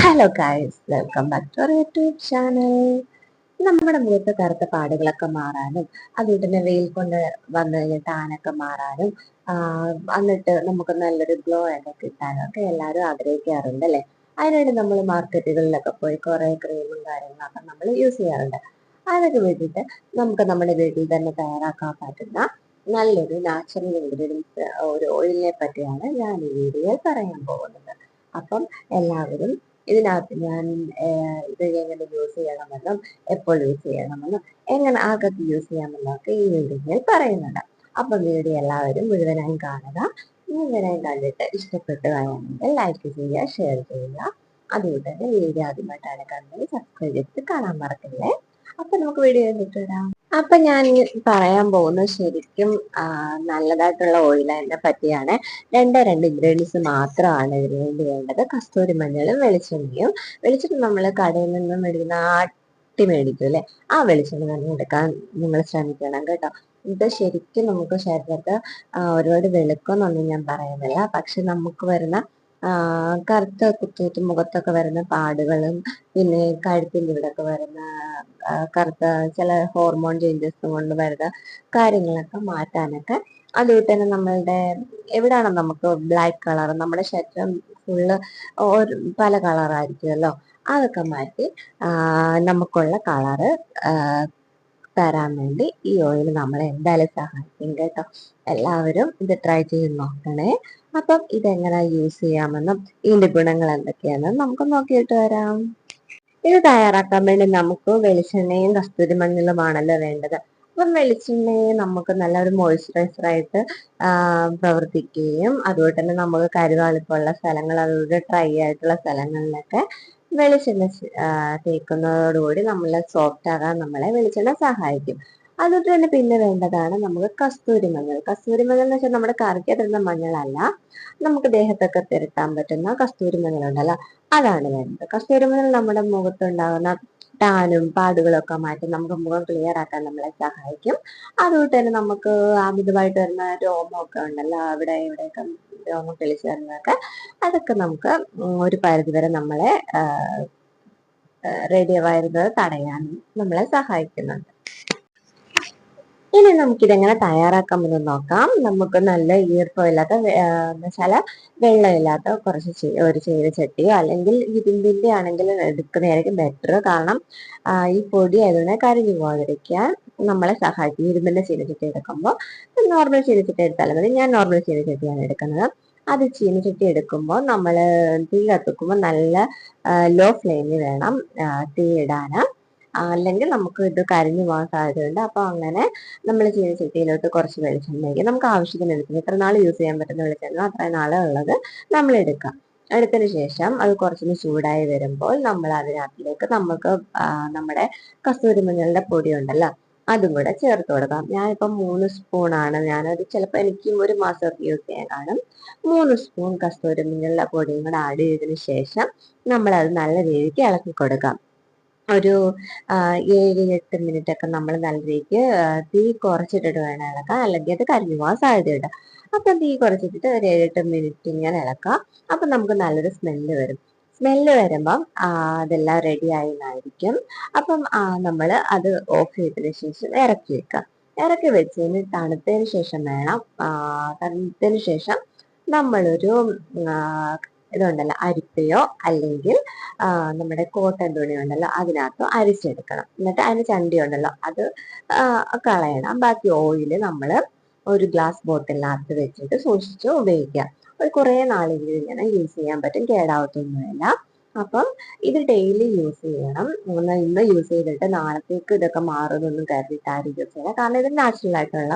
Hello guys, welcome back to our YouTube channel. നമ്മുടെ മുഖത്ത് കറുത്ത പാടുകളൊക്കെ മാറാനും അതുകൊണ്ട് തന്നെ വെയിൽ കൊണ്ട് വന്നു കഴിഞ്ഞാൽ ടാനൊക്കെ മാറാനും എന്നിട്ട് നമുക്ക് നല്ലൊരു ഗ്ലോ ഒക്കെ കിട്ടാനും ഒക്കെ എല്ലാവരും ആഗ്രഹിക്കാറുണ്ട് അല്ലേ? അതിനുവേണ്ടി നമ്മൾ മാർക്കറ്റുകളിലൊക്കെ പോയി കുറേ ക്രീമും കാര്യങ്ങളൊക്കെ നമ്മൾ യൂസ് ചെയ്യാറുണ്ട്. അതൊക്കെ വെച്ചിട്ട് നമുക്ക് നമ്മുടെ വീട്ടിൽ തന്നെ തയ്യാറാക്കാൻ പറ്റുന്ന നല്ലൊരു നാച്ചുറൽ ഇൻഗ്രീഡിയൻസ് ഒരു ഓയിലിനെ പറ്റിയാണ് ഞാൻ ഈ വീഡിയോയിൽ പറയാൻ പോകുന്നത്. അപ്പം എല്ലാവരും ഇതിനകത്ത് ഞാൻ ഇത് എങ്ങനെ യൂസ് ചെയ്യണമെന്നും എപ്പോൾ യൂസ് ചെയ്യണമെന്നും എങ്ങനെ ആർക്കൊക്കെ യൂസ് ചെയ്യാമെന്നൊക്കെ ഈ വീഡിയോയിൽ പറയുന്നുണ്ട്. അപ്പം വീഡിയോ എല്ലാവരും മുഴുവനായും കാണുക. മുഴുവനായും കണ്ടിട്ട് ഇഷ്ടപ്പെട്ടു കഴിയുമെങ്കിൽ ലൈക്ക് ചെയ്യുക, ഷെയർ ചെയ്യുക. അതുകൊണ്ട് തന്നെ വീഡിയോ ആദ്യമായിട്ടാണ് കണ്ടത് സബ്സ്ക്രൈബ് ചെയ്തിട്ട് കാണാൻ മറക്കല്ലേ. അപ്പൊ നമുക്ക് വീഡിയോ കണ്ടിട്ട് വരാം. അപ്പൊ ഞാൻ പറയാൻ പോകുന്നത് ശരിക്കും നല്ലതായിട്ടുള്ള ഓയിലിനെ പറ്റിയാണ്. രണ്ട് ഇൻഗ്രീഡിയൻസ് മാത്രമാണ് ഇതിനു വേണ്ടി വേണ്ടത്. കസ്തൂരി മഞ്ഞളും വെളിച്ചെണ്ണയും. വെളിച്ചെണ്ണ നമ്മൾ കടയിൽ നിന്നും മേടിക്കുന്ന മേടിക്കും അല്ലെ, ആ വെളിച്ചെണ്ണ തന്നെ എടുക്കാൻ നിങ്ങൾ ശ്രമിക്കണം കേട്ടോ. ഇത് ശരിക്കും നമുക്ക് ശരീരത്ത് ഒരുപാട് വെളുക്കൊന്നൊന്നും ഞാൻ പറയുന്നില്ല, പക്ഷെ നമുക്ക് വരുന്ന കറുത്ത കുത്തുകുത്ത് മുഖത്തൊക്കെ വരുന്ന പാടുകളും പിന്നെ കഴുത്തിൻ്റെ ഇവിടെയൊക്കെ വരുന്ന കറുത്ത ചില ഹോർമോൺ ചേഞ്ചസ് കൊണ്ട് വരുന്ന കാര്യങ്ങളൊക്കെ മാറ്റാനൊക്കെ, അതുകൊണ്ട് തന്നെ നമ്മളുടെ എവിടെയാണോ നമുക്ക് ബ്ലാക്ക് കളർ, നമ്മുടെ ശരീരം ഫുള്ള് പല കളറായിരിക്കുമല്ലോ, അതൊക്കെ മാറ്റി നമുക്കുള്ള കളറ് തരാൻ വേണ്ടി ഈ ഓയിൽ നമ്മളെ എന്തായാലും സഹായിക്കും കേട്ടോ. എല്ലാവരും ഇത് ട്രൈ ചെയ്ത് നോക്കണേ. അപ്പം ഇതെങ്ങനെ യൂസ് ചെയ്യാമെന്നും ഇതിന്റെ ഗുണങ്ങൾ എന്തൊക്കെയാണെന്നും നമുക്ക് നോക്കിയിട്ട് വരാം. ഇത് തയ്യാറാക്കാൻ വേണ്ടി നമുക്ക് വെളിച്ചെണ്ണയും കസ്തൂരി മഞ്ഞളുമാണല്ലോ വേണ്ടത്. അപ്പം വെളിച്ചെണ്ണയെ നമുക്ക് നല്ലൊരു മോയ്സ്ചറൈസറായിട്ട് പ്രവർത്തിക്കുകയും അതുപോലെ തന്നെ നമുക്ക് കരുവാളിപ്പുള്ള സ്ഥലങ്ങൾ, അതുപോലെ ഡ്രൈ ആയിട്ടുള്ള സ്ഥലങ്ങളിലൊക്കെ വെളിച്ചെണ്ണ തേക്കുന്നതോടുകൂടി നമ്മളെ സോഫ്റ്റ് ആകാൻ നമ്മളെ വെളിച്ചെണ്ണ സഹായിക്കും. അതുകൊണ്ട് തന്നെ പിന്നെ വേണ്ടതാണ് നമുക്ക് കസ്തൂരി മഞ്ഞൾ. കസ്തൂരി മഞ്ഞൾ എന്ന് വെച്ചാൽ നമ്മുടെ കറിക്ക് തരുന്ന മഞ്ഞളല്ല, നമുക്ക് ദേഹത്തൊക്കെ തിരുത്താൻ പറ്റുന്ന കസ്തൂരി മഞ്ഞളുണ്ടല്ലോ, അതാണ് വേണ്ടത്. കസ്തൂരി മഞ്ഞൾ നമ്മുടെ മുഖത്തുണ്ടാകുന്ന ടാനും പാടുകളൊക്കെ മാറ്റി നമുക്ക് മുഖം ക്ലിയർ ആക്കാൻ നമ്മളെ സഹായിക്കും. അതുകൊണ്ട് തന്നെ നമുക്ക് അമിതമായിട്ട് വരുന്ന രോമമൊക്കെ ഉണ്ടല്ലോ, അവിടെ ഇവിടെയൊക്കെ രോമം കിളിച്ച് വരുന്നതൊക്കെ, അതൊക്കെ നമുക്ക് ഒരു പരിധിവരെ നമ്മളെ റേഡിയോ വരുന്നത് തടയാൻ നമ്മളെ സഹായിക്കുന്നുണ്ട്. ഇനി നമുക്കിതെങ്ങനെ തയ്യാറാക്കാമെന്ന് നോക്കാം. നമുക്ക് നല്ല ഈർപ്പമില്ലാത്ത എന്നുവെച്ചാൽ വെള്ളമില്ലാത്ത കുറച്ച് ഒരു ചീനച്ചട്ടിയോ അല്ലെങ്കിൽ ഇരുമ്പിന്റെ ആണെങ്കിൽ എടുക്കുന്നതായിരിക്കും ബെറ്റർ. കാരണം ഈ പൊടി ആയതുകൊണ്ട് കരിഞ്ഞു പോകാതിരിക്കാൻ നമ്മളെ സഹായിക്കും. ഇരുമ്പിന്റെ ചീനച്ചട്ടി എടുക്കുമ്പോൾ നോർമൽ ചീനച്ചട്ടി എടുത്താലും മതി. ഞാൻ നോർമൽ ചീനച്ചട്ടിയാണ് എടുക്കുന്നത്. അത് ചീനച്ചട്ടി എടുക്കുമ്പോൾ നമ്മൾ തീ കത്തിക്കുമ്പോൾ നല്ല ലോ ഫ്ലെയിമിൽ വേണം തീ ഇടാൻ, അല്ലെങ്കിൽ നമുക്ക് ഇത് കരിഞ്ഞു പോകാൻ സാധ്യതയുണ്ട്. അപ്പൊ അങ്ങനെ നമ്മൾ ചീനച്ചട്ടിയിലോട്ട് കുറച്ച് വെളിച്ചെണ്ണ ഒഴിക്കുക. നമുക്ക് ആവശ്യത്തിന് എടുക്കുന്നത് എത്ര നാൾ യൂസ് ചെയ്യാൻ പറ്റുന്ന വെളിച്ചെണ്ണ അത്രയും നാളെ ഉള്ളത് നമ്മൾ എടുക്കാം. എടുത്തതിന് ശേഷം അത് കുറച്ചൊന്ന് ചൂടായി വരുമ്പോൾ നമ്മൾ അതിനകത്തിലേക്ക് നമുക്ക് നമ്മുടെ കസ്തൂരി മഞ്ഞളുടെ പൊടി ഉണ്ടല്ലോ, അതും കൂടെ ചേർത്ത് കൊടുക്കാം. ഞാനിപ്പം 3 സ്പൂണാണ്, ഞാനത് ചിലപ്പോൾ എനിക്ക് ഒരു മാസമൊക്കെ യൂസ് ചെയ്യാൻ കാണും. 3 സ്പൂൺ കസ്തൂരി മഞ്ഞളുടെ പൊടിയും കൂടെ ആഡ് ചെയ്തതിന് ശേഷം നമ്മളത് നല്ല രീതിക്ക് ഇളക്കി കൊടുക്കാം. ഒരു 7-8 മിനിറ്റ് ഒക്കെ നമ്മൾ നല്ല രീതിക്ക് തീ കുറച്ചിട്ടിട്ട് വേണം ഇളക്കാം, അല്ലെങ്കിൽ അത് കരിഞ്ഞു പോകാൻ സാധ്യതയുണ്ട്. അപ്പം തീ കുറച്ചിട്ടിട്ട് ഒരു 7-8 മിനിറ്റ് ഇങ്ങനെ ഇളക്കാം. അപ്പം നമുക്ക് നല്ലൊരു സ്മെല്ല് വരും. സ്മെല്ല് വരുമ്പം അതെല്ലാം റെഡി ആയിരിക്കും. അപ്പം നമ്മൾ അത് ഓഫ് ചെയ്തതിന് ശേഷം ഇറക്കി വെക്കാം. ഇറക്കി വെച്ചതിന് തണുത്തതിന് ശേഷം വേണം, തണുത്തതിന് ശേഷം നമ്മളൊരു ഇതുണ്ടല്ലോ, അരിപ്പയോ അല്ലെങ്കിൽ നമ്മുടെ കോട്ടൺ തുണി ഉണ്ടല്ലോ അതിനകത്ത് അരിച്ചെടുക്കണം. എന്നിട്ട് അതിന് ചണ്ടി ഉണ്ടല്ലോ അത് കളയണം. ബാക്കി ഓയില് നമ്മൾ ഒരു ഗ്ലാസ് ബോട്ടിലിനകത്ത് വെച്ചിട്ട് സൂക്ഷിച്ച് ഉപയോഗിക്കാം. ഒരു കുറേ നാളെങ്കിലും ഇങ്ങനെ യൂസ് ചെയ്യാൻ പറ്റും, കേടാവത്തൊന്നുമില്ല. അപ്പം ഇത് ഡെയിലി യൂസ് ചെയ്യണം. ഇന്ന് യൂസ് ചെയ്തിട്ട് നാളത്തേക്ക് ഇതൊക്കെ മാറുമെന്നൊന്നും കരുതിയിട്ട് ആരും യൂസ് ചെയ്യണം. കാരണം ഇത് നാച്ചുറൽ ആയിട്ടുള്ള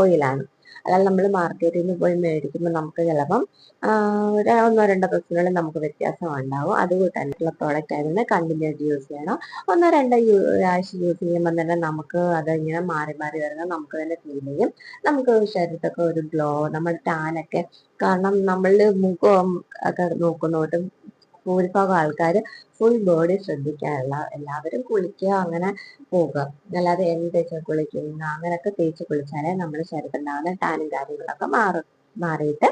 ഓയിലാണ്. അല്ലാതെ നമ്മൾ മാർക്കറ്റിൽ നിന്ന് പോയി മേടിക്കുമ്പോൾ നമുക്ക് ചിലപ്പം 1-2 ദിവസങ്ങളിൽ നമുക്ക് വ്യത്യാസം ഉണ്ടാവും. അതുകൊണ്ട് തന്നെയുള്ള പ്രോഡക്റ്റ് ആയതുകൊണ്ട് കണ്ടിന്യൂ ആയിട്ട് യൂസ് ചെയ്യണം. 1-2 ആഴ്ച യൂസ് ചെയ്യുമ്പോൾ തന്നെ നമുക്ക് അതിങ്ങനെ മാറി മാറി വരുന്നത് നമുക്ക് തന്നെ ഫീൽ ചെയ്യും. നമുക്ക് ശരീരത്തൊക്കെ ഒരു ഗ്ലോ, നമ്മുടെ ടാനൊക്കെ, കാരണം നമ്മൾ മുഖം ഒക്കെ നോക്കുന്നതുകൊണ്ടും ഭൂരിഭാഗം ആൾക്കാർ ഫുൾ ബോഡി ശ്രദ്ധിക്കാനുള്ള, എല്ലാവരും കുളിക്കുക അങ്ങനെ പോകുക, അല്ലാതെ എണ്ണ തേച്ച് കുളിക്കുന്ന അങ്ങനെയൊക്കെ തേച്ച് കുളിച്ചാലേ നമ്മുടെ ശരീരത്തിലുണ്ടാകുന്ന ടാനും കാര്യങ്ങളൊക്കെ മാറിയിട്ട്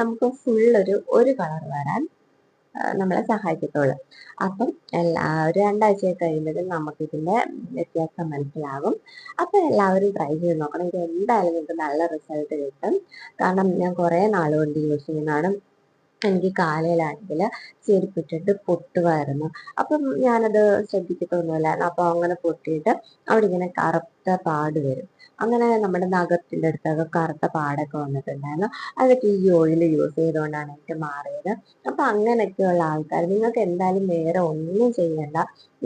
നമുക്ക് ഫുൾ ഒരു കളർ വരാൻ നമ്മളെ സഹായിക്കത്തുള്ളൂ. അപ്പം ഒരു 2 ആഴ്ചയൊക്കെ കഴിയുമ്പോഴത്തേക്കും നമുക്കിതിന്റെ വ്യത്യാസം മനസ്സിലാകും. അപ്പൊ എല്ലാവരും ട്രൈ ചെയ്ത് നോക്കണം. ഇത് എന്തായാലും നിങ്ങൾക്ക് നല്ല റിസൾട്ട് കിട്ടും. കാരണം ഞാൻ കുറേ നാളുകൊണ്ട് യൂസ് ചെയ്യുന്നതാണ്. എനിക്ക് കാലിലാണെങ്കിൽ ചെരുപ്പിട്ടിട്ട് പൊട്ടുമായിരുന്നു. അപ്പം ഞാനത് ശ്രദ്ധിക്കത്തൊന്നുമില്ലായിരുന്നു. അപ്പൊ അങ്ങനെ പൊട്ടിയിട്ട് അവിടെ ഇങ്ങനെ കറുത്ത പാട് വരും. അങ്ങനെ നമ്മുടെ നഖത്തിന്റെ അടുത്തൊക്കെ കറുത്ത പാടൊക്കെ വന്നിട്ടുണ്ടായിരുന്നു. അതൊക്കെ ഈ ഓയിൽ യൂസ് ചെയ്തുകൊണ്ടാണ് എനിക്ക് മാറിയത്. അപ്പൊ അങ്ങനെയൊക്കെയുള്ള ആൾക്കാർ, നിങ്ങൾക്ക് എന്തായാലും വേറെ ഒന്നും ചെയ്യണ്ട,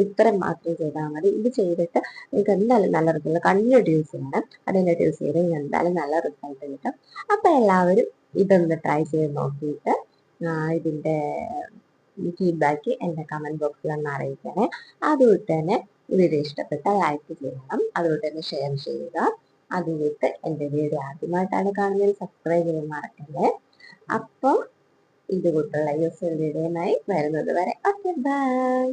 ഇത്രയും മാത്രം ചെയ്താൽ മതി. ഇത് ചെയ്തിട്ട് നിങ്ങൾക്ക് എന്തായാലും നല്ല റിസൾട്ട്, കണ്ടിന്യൂസ് ചെയ്യണം. കണ്ടിന്യൂസ് ചെയ്ത് എന്തായാലും നല്ല റിസൾട്ട് കിട്ടും. അപ്പൊ എല്ലാവരും ഇതൊന്ന് ട്രൈ ചെയ്ത് നോക്കിയിട്ട് ഇതിന്റെ ഫീഡ്ബാക്ക് എൻ്റെ കമന്റ് ബോക്സിൽ ഒന്ന് അറിയിക്കണേ. അതുകൊണ്ട് തന്നെ വീഡിയോ ഇഷ്ടപ്പെട്ടാൽ ലൈക്ക് ചെയ്യണം, അതുകൊണ്ട് തന്നെ ഷെയർ ചെയ്യുക. അതുകൊണ്ട് എൻ്റെ വീഡിയോ ആദ്യമായിട്ടാണ് കാണുന്നത് സബ്സ്ക്രൈബ് ചെയ്യാൻ മറക്കല്ലേ. അപ്പം ഇതുകൂട്ടുള്ള യൂസ്ഫുൾ വീഡിയോയുമായി വരുന്നത് വരെ ഓക്കെ ബൈ.